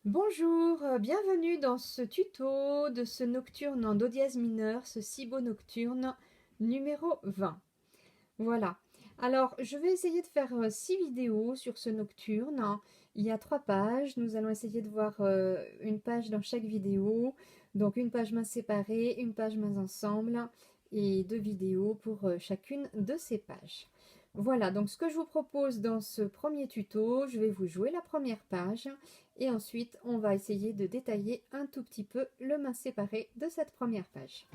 Bonjour, bienvenue dans ce tuto de ce nocturne en do dièse mineur, ce si beau nocturne numéro 20. Voilà, alors je vais essayer de faire 6 vidéos sur ce nocturne. Il y a 3 pages, nous allons essayer de voir une page dans chaque vidéo, donc une page main séparée, une page mains ensemble et 2 vidéos pour chacune de ces pages. Voilà, donc ce que je vous propose dans ce premier tuto, je vais vous jouer la première page et ensuite on va essayer de détailler un tout petit peu le main séparé de cette première page.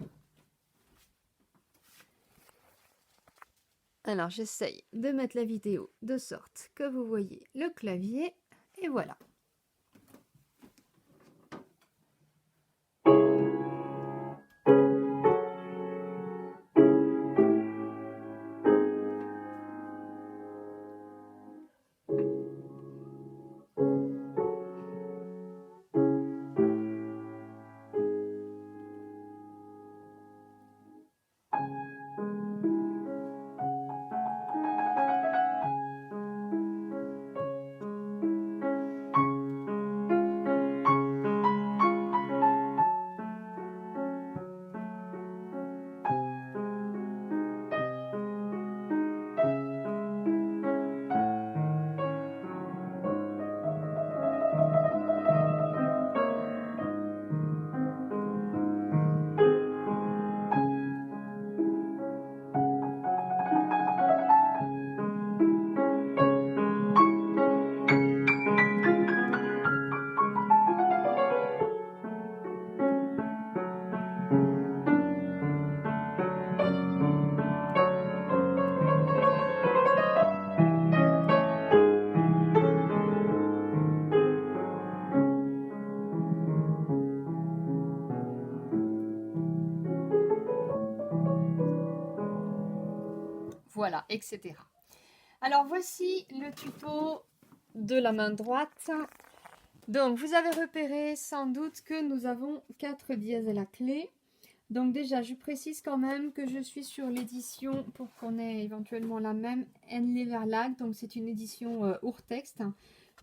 Alors j'essaye de mettre la vidéo de sorte que vous voyez le clavier et voilà. Voilà, etc. Alors voici le tuto de la main droite. Donc vous avez repéré sans doute que nous avons 4 dièses à la clé. Donc déjà je précise quand même que je suis sur l'édition pour qu'on ait éventuellement la même Henley Verlag. Donc c'est une édition Urtext,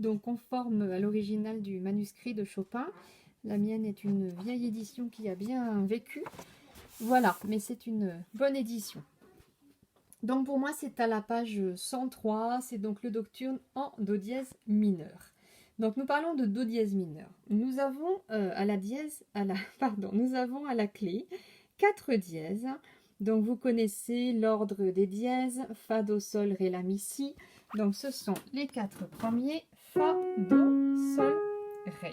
donc conforme à l'original du manuscrit de Chopin. La mienne est une vieille édition qui a bien vécu. Voilà, mais c'est une bonne édition. Donc pour moi c'est à la page 103, c'est donc le nocturne en do dièse mineur. Donc nous parlons de do dièse mineur. Nous avons nous avons à la clé 4 dièses. Donc vous connaissez l'ordre des dièses, fa, do, sol, ré, la, mi, si. Donc ce sont les 4 premiers, fa, do, sol, ré.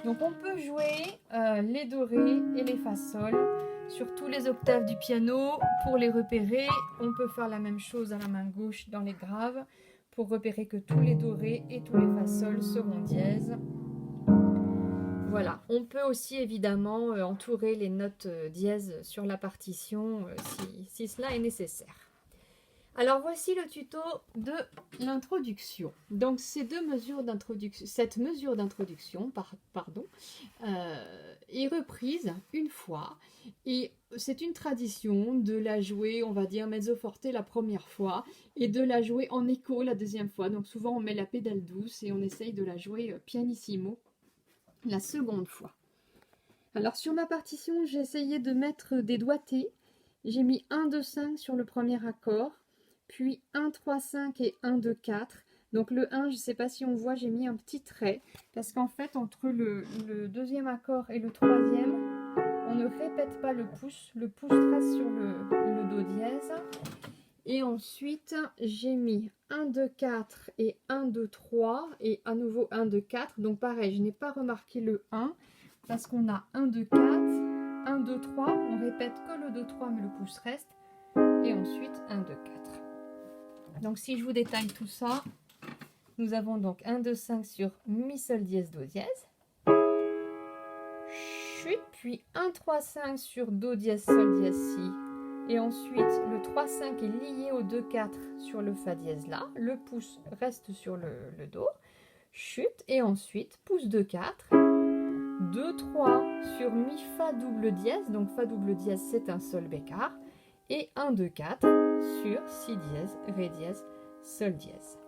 Donc on peut jouer les do, ré et les fa, sol sur tous les octaves du piano. Pour les repérer, on peut faire la même chose à la main gauche dans les graves pour repérer que tous les do, ré et tous les fa, sol seront dièses. Voilà, on peut aussi évidemment entourer les notes dièses sur la partition si cela est nécessaire. Alors voici le tuto de l'introduction. Donc cette mesure d'introduction est reprise une fois et c'est une tradition de la jouer, on va dire mezzo forte la première fois et de la jouer en écho la deuxième fois. Donc souvent on met la pédale douce et on essaye de la jouer pianissimo la seconde fois. Alors sur ma partition, j'ai essayé de mettre des doigtés. J'ai mis 1, 2, 5 sur le premier accord, puis 1, 3, 5 et 1, 2, 4. Donc le 1, je ne sais pas si on voit, j'ai mis un petit trait, parce qu'en fait, entre le deuxième accord et le troisième, on ne répète pas le pouce reste sur le do dièse. Et ensuite, j'ai mis 1, 2, 4 et 1, 2, 3, et à nouveau 1, 2, 4. Donc pareil, je n'ai pas remarqué le 1, parce qu'on a 1, 2, 4, 1, 2, 3, on répète que le 2, 3, mais le pouce reste, et ensuite 1, 2, 4. Donc si je vous détaille tout ça, nous avons donc 1, 2, 5 sur mi, sol, dièse, do, dièse, chute, puis 1, 3, 5 sur do, dièse, sol, dièse, si, et ensuite le 3, 5 est lié au 2, 4 sur le fa dièse là, le pouce reste sur le do, chute, et ensuite pouce 2, 4, 2, 3 sur mi, fa double dièse, donc fa double dièse c'est un sol bécard, et 1, 2, 4 sur si dièse, ré dièse, sol dièse.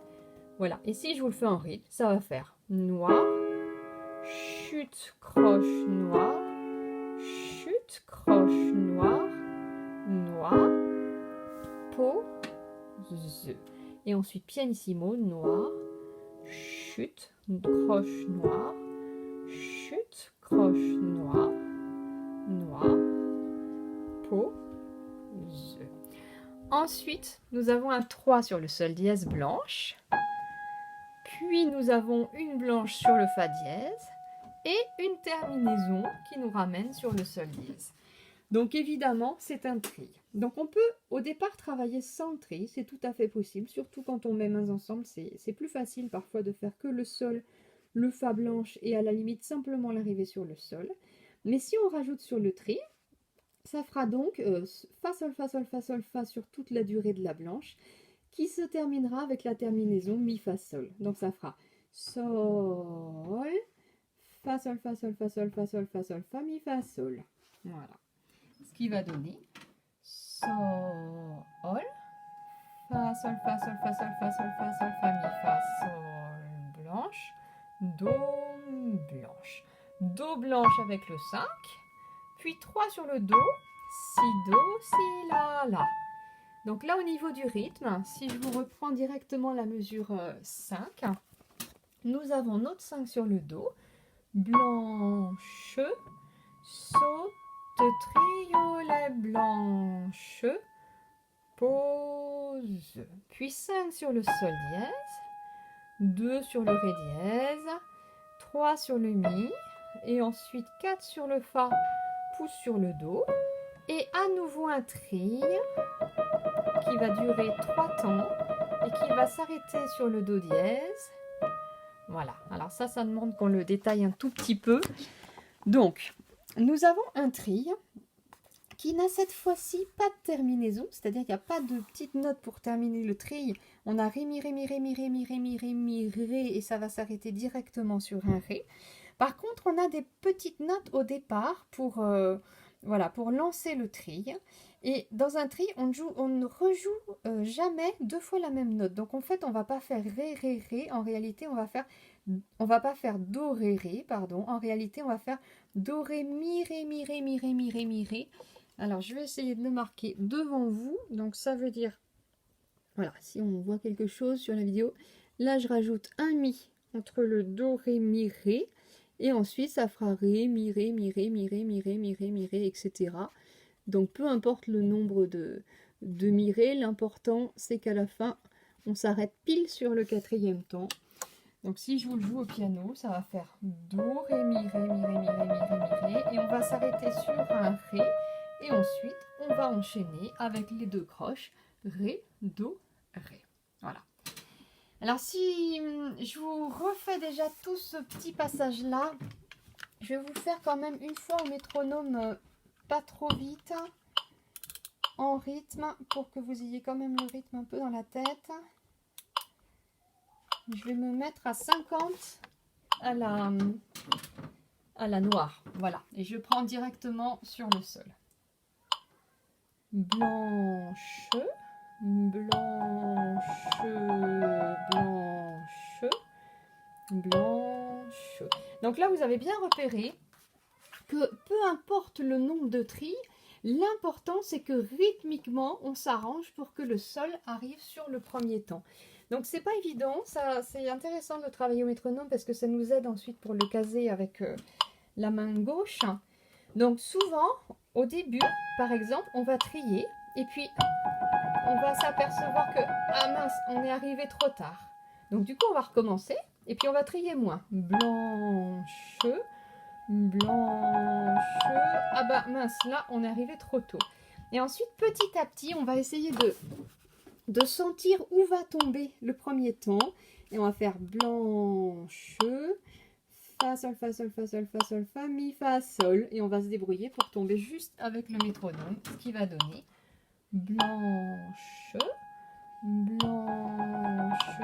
Voilà, et si je vous le fais en rythme, ça va faire noir, chute, croche, noir, chute, croche, noir, noir, pose. Et ensuite pianissimo, noir, chute, croche, noir, chute, croche, noir, noir, pose. Ensuite, nous avons un 3 sur le sol dièse blanche. Puis nous avons une blanche sur le fa dièse et une terminaison qui nous ramène sur le sol dièse. Donc évidemment, c'est un tri. Donc on peut au départ travailler sans le tri, c'est tout à fait possible, surtout quand on met mains ensemble, c'est plus facile parfois de faire que le sol, le fa blanche et à la limite simplement l'arrivée sur le sol. Mais si on rajoute sur le tri, ça fera donc fa, sol, fa, sol, fa, sol, fa sur toute la durée de la blanche, qui se terminera avec la terminaison mi, fa, sol. Donc ça fera sol, fa, sol, fa, sol, fa, sol, fa, sol, fa, sol, fa, mi, fa, sol. Voilà. Ce qui va donner sol, fa, sol, fa, sol, fa, sol, fa, sol, fa, sol, fa, mi, fa, sol, blanche, do blanche. Do blanche avec le 5. Puis 3 sur le do, si, do, si, la, la. Donc là, au niveau du rythme, si je vous reprends directement la mesure 5, nous avons notre 5 sur le do, blanche, saute, triolet, blanche, pose. Puis 5 sur le sol dièse, 2 sur le ré dièse, 3 sur le mi, et ensuite 4 sur le fa, pouce sur le do, et à nouveau un tri qui va durer 3 temps et qui va s'arrêter sur le do dièse. Voilà, alors ça demande qu'on le détaille un tout petit peu. Donc, nous avons un tri qui n'a cette fois-ci pas de terminaison, c'est-à-dire qu'il n'y a pas de petite note pour terminer le tri. On a ré, mi, ré, mi, ré, mi, ré, mi, ré, mi, ré, mi, ré, et ça va s'arrêter directement sur un ré. Par contre, on a des petites notes au départ pour, voilà, pour lancer le tri. Et dans un tri, on ne rejoue jamais 2 fois la même note. Donc en fait, on ne va pas faire ré, ré, ré. En réalité, on va pas faire do, ré, ré, pardon. En réalité, on va faire do, ré, mi, ré, mi, ré, mi, ré, mi, ré, mi, ré. Alors, je vais essayer de le marquer devant vous. Donc ça veut dire, voilà, si on voit quelque chose sur la vidéo, là, je rajoute un mi entre le do, ré, mi, ré. Et ensuite, ça fera ré, mi, ré, mi, ré, mi, ré, mi, ré, mi, ré, mi, ré, etc. Donc, peu importe le nombre de mi, ré, l'important, c'est qu'à la fin, on s'arrête pile sur le 4e temps. Donc, si je vous le joue au piano, ça va faire do, ré, mi, ré, mi, ré, mi, ré, mi, ré, mi, ré. Et on va s'arrêter sur un ré. Et ensuite, on va enchaîner avec les 2 croches, ré, do, ré. Voilà. Alors, si je vous refais déjà tout ce petit passage-là, je vais vous faire quand même une fois au métronome, pas trop vite, en rythme, pour que vous ayez quand même le rythme un peu dans la tête. Je vais me mettre à 50 à la noire. Voilà. Et je prends directement sur le sol. Blanche, blanche, blanche, blanche. Donc là, vous avez bien repéré que peu importe le nombre de tris, l'important c'est que rythmiquement, on s'arrange pour que le sol arrive sur le premier temps. Donc c'est pas évident, c'est intéressant de travailler au métronome parce que ça nous aide ensuite pour le caser avec la main gauche. Donc souvent, au début, par exemple, on va trier et puis on va s'apercevoir que, ah mince, on est arrivé trop tard. Donc du coup, on va recommencer et puis on va trier moins. Blanche, blanche, ah bah mince, là, on est arrivé trop tôt. Et ensuite, petit à petit, on va essayer de sentir où va tomber le premier temps. Et on va faire blanche, fa, sol, fa, sol, fa, sol, fa, sol, fa, mi, fa, sol. Et on va se débrouiller pour tomber juste avec le métronome, ce qui va donner blanche, blanche,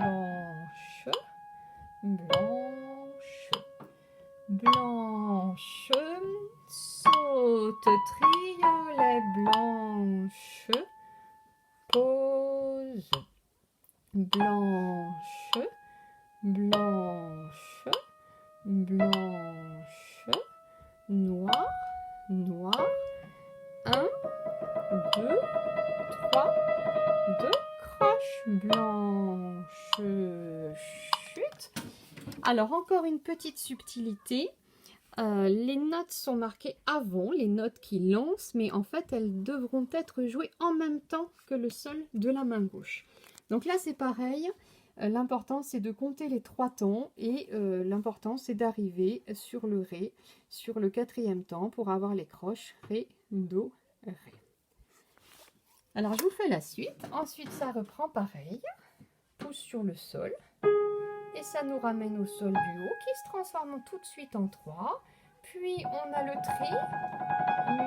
blanche, blanche, blanche, saute, triolet, blanche, pose, blanche, blanche, blanche, noir, noir, 1, 2, 3, 2 croches blanches, chute. Alors encore une petite subtilité, les notes sont marquées avant, les notes qui lancent, mais en fait elles devront être jouées en même temps que le sol de la main gauche. Donc là c'est pareil, l'important c'est de compter les 3 temps et l'important c'est d'arriver sur le Ré, sur le 4e temps pour avoir les croches Ré, Do, Ré. Alors je vous fais la suite, ensuite ça reprend pareil, pouce sur le sol. Et ça nous ramène au sol du haut qui se transforme tout de suite en 3. Puis on a le tri,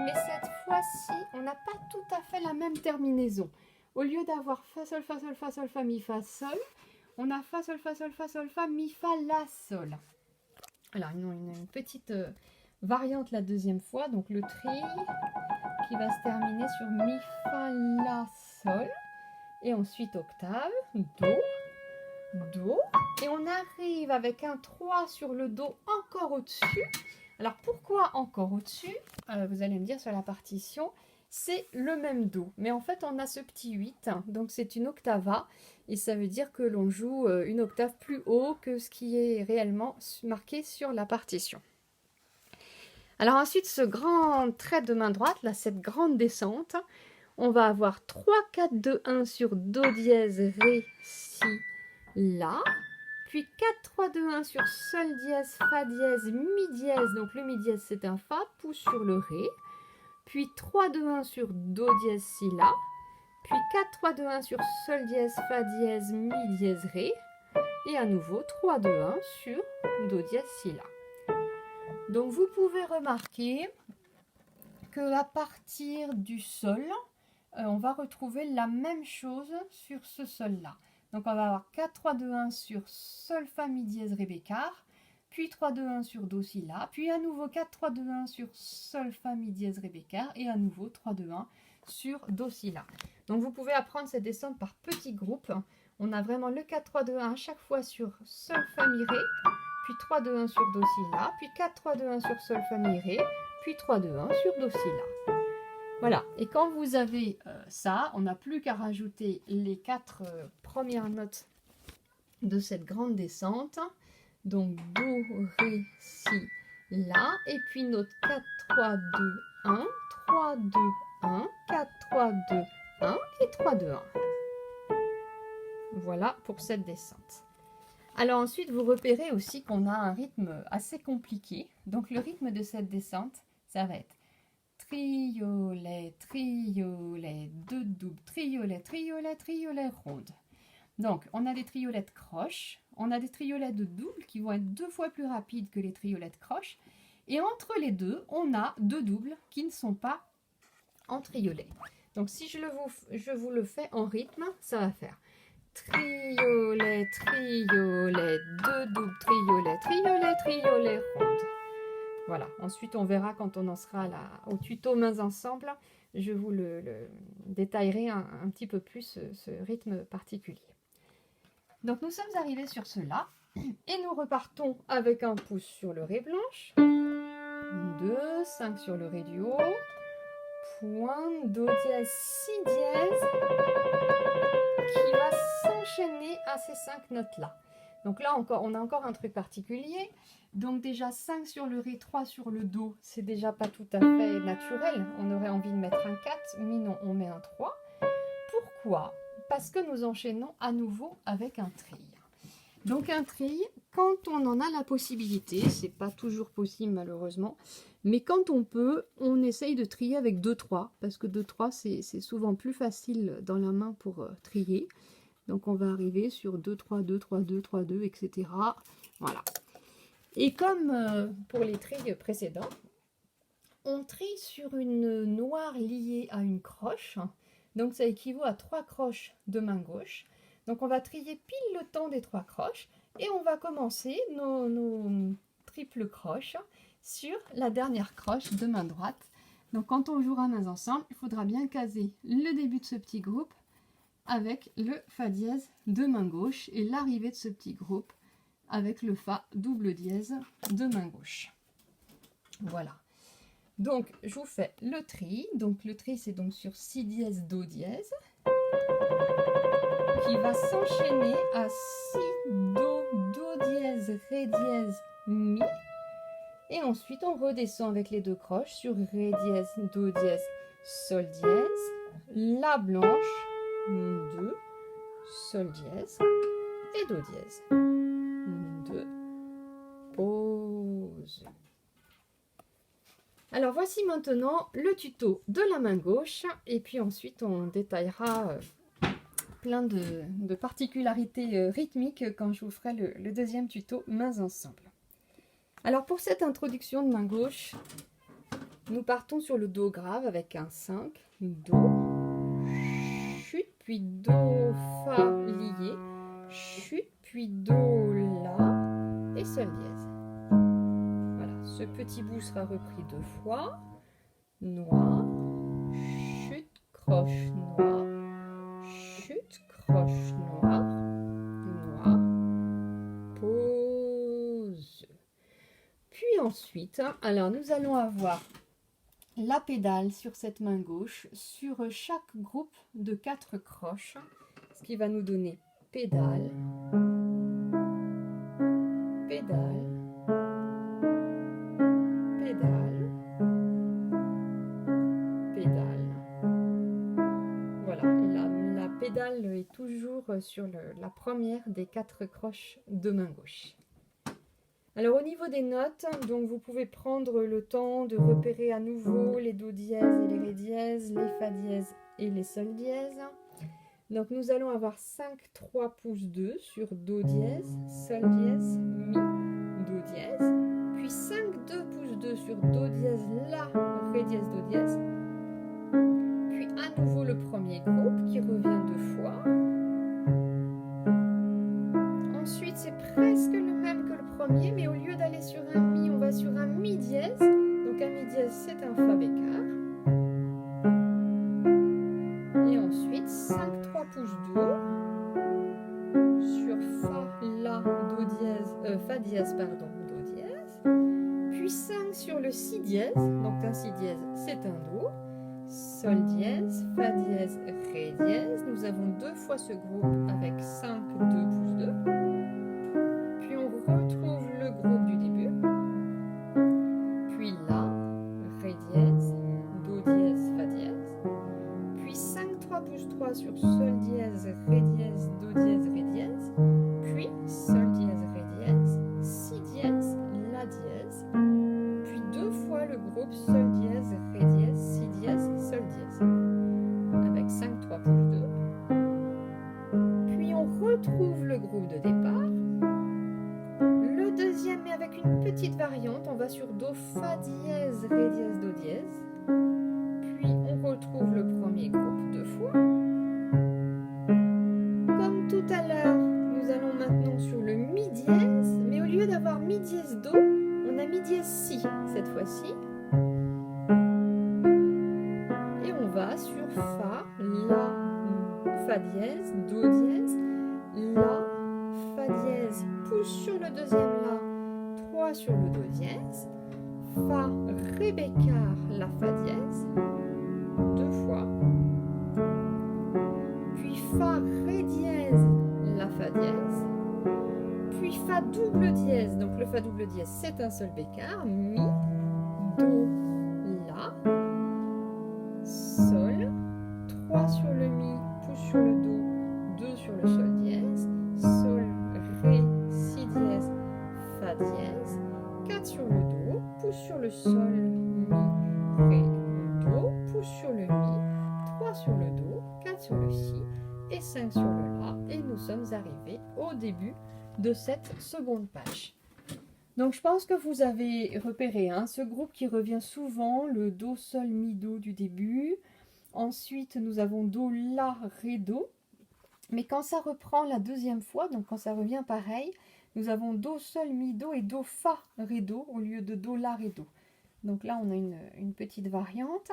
mais cette fois-ci, on n'a pas tout à fait la même terminaison. Au lieu d'avoir Fa, Sol, Fa, Sol, Fa, Sol, Fa, Mi, Fa, Sol, on a Fa, Sol, Fa, Sol, Fa, Sol, Fa, Mi, Fa, La, Sol. Alors, une petite variante la deuxième fois. Donc, le tri qui va se terminer sur Mi, Fa, La, Sol. Et ensuite, octave, Do. Do, et on arrive avec un 3 sur le Do encore au-dessus. Alors pourquoi encore au-dessus? Vous allez me dire sur la partition, c'est le même Do, mais en fait on a ce petit 8, donc c'est une octava, et ça veut dire que l'on joue une octave plus haut que ce qui est réellement marqué sur la partition. Alors ensuite, ce grand trait de main droite, là, cette grande descente, on va avoir 3, 4, 2, 1 sur Do dièse, Ré, Si, La, puis 4, 3, 2, 1 sur Sol dièse, Fa dièse, Mi dièse, donc le Mi dièse c'est un Fa, pouce sur le Ré, puis 3, 2, 1 sur Do dièse, Si, La, puis 4, 3, 2, 1 sur Sol dièse, Fa dièse, Mi dièse, Ré, et à nouveau 3, 2, 1 sur Do dièse, Si, La. Donc vous pouvez remarquer qu'à partir du Sol, on va retrouver la même chose sur ce Sol-là. Donc on va avoir 4, 3, 2, 1 sur Sol, Fa, Mi dièse, Ré bécard, puis 3, 2, 1 sur Do, Si, La, puis à nouveau 4, 3, 2, 1 sur Sol, Fa, Mi dièse, Ré bécard, et à nouveau 3, 2, 1 sur Do, Si, La. Donc vous pouvez apprendre cette descente par petits groupes. On a vraiment le 4, 3, 2, 1 à chaque fois sur Sol, Fa, Mi, Ré, puis 3, 2, 1 sur Do, Si, La, puis 4, 3, 2, 1 sur Sol, Fa, Mi, Ré, puis 3, 2, 1 sur Do, Si, La. Voilà, et quand vous avez ça, on n'a plus qu'à rajouter les 4 premières notes de cette grande descente. Donc Do, Ré, Si, La, et puis notre 4, 3, 2, 1, 3, 2, 1, 4, 3, 2, 1 et 3, 2, 1. Voilà pour cette descente. Alors ensuite, vous repérez aussi qu'on a un rythme assez compliqué. Donc le rythme de cette descente, ça va être triolet, triolet, 2 doubles, triolet, triolet, triolet, ronde. Donc, on a des triolets de croche, on a des triolets de double qui vont être 2 fois plus rapides que les triolets de croche. Et entre les deux, on a 2 doubles qui ne sont pas en triolet. Donc, si je vous le fais en rythme, ça va faire triolet, triolet, 2 doubles, triolet, triolet, triolet, ronde. Voilà, ensuite on verra quand on en sera là, au tuto mains ensemble, je vous le détaillerai un petit peu plus ce rythme particulier. Donc nous sommes arrivés sur cela et nous repartons avec un pouce sur le Ré blanche, 2, 5 sur le Ré du haut, point, Do dièse, Si dièse, qui va s'enchaîner à ces 5 notes-là. Donc là encore, on a encore un truc particulier. Donc déjà 5 sur le Ré, 3 sur le Do, c'est déjà pas tout à fait naturel. On aurait envie de mettre un 4, mais non, on met un 3. Pourquoi? Parce que nous enchaînons à nouveau avec un tri. Donc un tri, quand on en a la possibilité, c'est pas toujours possible malheureusement, mais quand on peut, on essaye de trier avec 2-3, parce que 2-3 c'est souvent plus facile dans la main pour trier. Donc on va arriver sur 2-3, 2-3, 2-3, 2, etc. Voilà. Et comme pour les tris précédents, on trie sur une noire liée à une croche. Donc ça équivaut à 3 croches de main gauche. Donc on va trier pile le temps des 3 croches. Et on va commencer nos triples croches sur la dernière croche de main droite. Donc quand on jouera mains ensemble, il faudra bien caser le début de ce petit groupe avec le Fa dièse de main gauche et l'arrivée de ce petit groupe avec le Fa double dièse de main gauche. Voilà. Donc, je vous fais le tri. Donc, le tri, c'est donc sur Si dièse, Do dièse, qui va s'enchaîner à Si, Do, Do dièse, Ré dièse, Mi. Et ensuite, on redescend avec les deux croches sur Ré dièse, Do dièse, Sol dièse, La blanche, 2, Sol dièse et Do dièse. 2, pause. Alors voici maintenant le tuto de la main gauche et puis ensuite on détaillera plein de particularités rythmiques quand je vous ferai le deuxième tuto mains ensemble. Alors pour cette introduction de main gauche, nous partons sur le Do grave avec un 5, Do, chute, puis Do, Fa lié, chute, puis Do, La et Sol dièse. Voilà, ce petit bout sera repris 2 fois. Noir, chute, croche, noir, chute, croche, noir, noir, pause. Puis ensuite, alors nous allons avoir la pédale sur cette main gauche sur chaque groupe de 4 croches, ce qui va nous donner pédale, pédale, pédale, pédale. Voilà, la pédale est toujours sur la première des 4 croches de main gauche. Alors au niveau des notes, donc vous pouvez prendre le temps de repérer à nouveau les Do dièses et les Ré dièses, les Fa dièses et les Sol dièses. Donc nous allons avoir 5, 3 pouces 2 sur Do dièse, Sol dièse, Mi, Do dièse, puis 5, 2 pouces 2 sur Do dièse, La, Ré dièse, Do dièse, puis à nouveau le premier groupe qui revient 2 fois. Ensuite c'est presque le même que le premier, mais au lieu d'aller sur un Mi, on va sur un Mi dièse. Donc un Mi dièse c'est un Fa bécard. Et ensuite 5, 3 pouces 2 sur Fa, La, Do dièse, Fa dièse, pardon, Do dièse. Puis 5 sur le Si dièse, donc un Si dièse c'est un Do. Sol dièse, Fa dièse, Ré dièse. Nous avons 2 fois ce groupe avec 5, 2 pouces 2. Puis on retrouve le groupe du début. Puis La, Ré dièse, Do dièse, Fa dièse. Puis 5, 3 pouces 3 sur Sol dièse, Ré dièse, Do dièse, Ré dièse. Puis Sol dièse, Ré dièse, Si dièse, La dièse. Puis 2 fois le groupe Sol dièse, Ré dièse, Si dièse, Sol dièse. Avec 5, 3 pouces 2. Puis on retrouve le groupe de départ. Le deuxième, mais avec une petite variante, on va sur Do, Fa dièse, Ré dièse, Do dièse. Puis on retrouve le premier groupe 2 fois. Comme tout à l'heure, nous allons maintenant sur le Mi dièse, mais au lieu d'avoir Mi dièse Do, on a Mi dièse Si cette fois-ci. Et on va sur Fa, La, Fa dièse, Do dièse, La, Fa dièse, pouce sur le deuxième La, 3 sur le Do dièse, Fa, Ré bécard, La, Fa dièse, 2 fois, puis Fa, Ré dièse, La, Fa dièse, puis Fa double dièse, donc le Fa double dièse c'est un Sol bécard, Mi, Do, La, Sol, 3 sur le Mi, pouce sur le Do, 2 sur le Sol dièse, Sol, Ré, Si dièse, Fa dièse, 4 sur le Do, pouce sur le Sol, Mi, Ré, Do, pouce sur le Mi, 3 sur le Do, 4 sur le Si et 5 sur le La. Et nous sommes arrivés au début de cette seconde page. Donc je pense que vous avez repéré ce groupe qui revient souvent, le Do, Sol, Mi, Do du début. Ensuite nous avons Do, La, Ré, Do. Mais quand ça reprend la deuxième fois, donc quand ça revient pareil, nous avons Do, Sol, Mi, Do et Do, Fa, Ré, Do au lieu de Do, La, Ré, Do. Donc là on a une petite variante.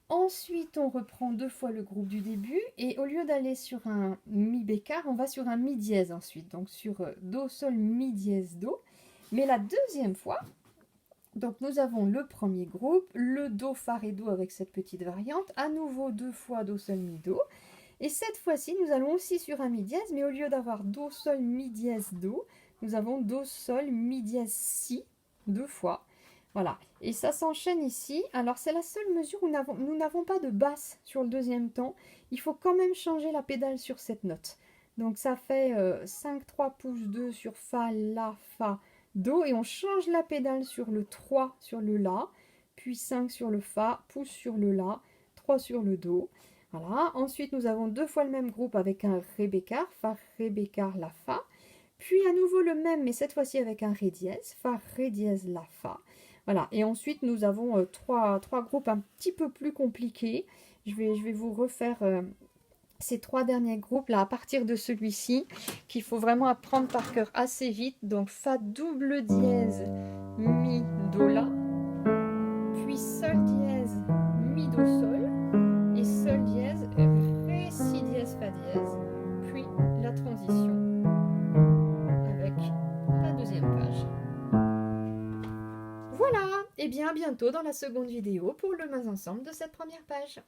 Ensuite, on reprend 2 fois le groupe du début et au lieu d'aller sur un mi bécard, on va sur un mi dièse ensuite. Donc sur do, sol, mi dièse, do. Mais la deuxième fois, donc nous avons le premier groupe, le do, fa, ré, do avec cette petite variante. À nouveau 2 fois do, sol, mi, do. Et cette fois-ci, nous allons aussi sur un mi dièse, mais au lieu d'avoir do, sol, mi dièse, do, nous avons do, sol, mi dièse, si 2 fois. Voilà, et ça s'enchaîne ici. Alors c'est la seule mesure où nous n'avons pas de basse sur le deuxième temps. Il faut quand même changer la pédale sur cette note. Donc ça fait 5, 3 pouces 2 sur fa, la, fa, do. Et on change la pédale sur le 3 sur le la, puis 5 sur le fa, pouce sur le la, 3 sur le do. Voilà, ensuite nous avons 2 fois le même groupe avec un ré bécard, fa, ré bécard, la, fa. Puis à nouveau le même, mais cette fois-ci avec un ré dièse, fa, ré dièse, la, fa. Voilà, et ensuite nous avons trois groupes un petit peu plus compliqués. Je vais vous refaire ces 3 derniers groupes là à partir de celui-ci qu'il faut vraiment apprendre par cœur assez vite. Donc fa double dièse, mi, do, la, puis sol dièse, mi, do, sol, et sol dièse, ré, si dièse, fa dièse, puis la transition avec la deuxième page. Voilà, et bien à bientôt dans la seconde vidéo pour le mas ensemble de cette première page.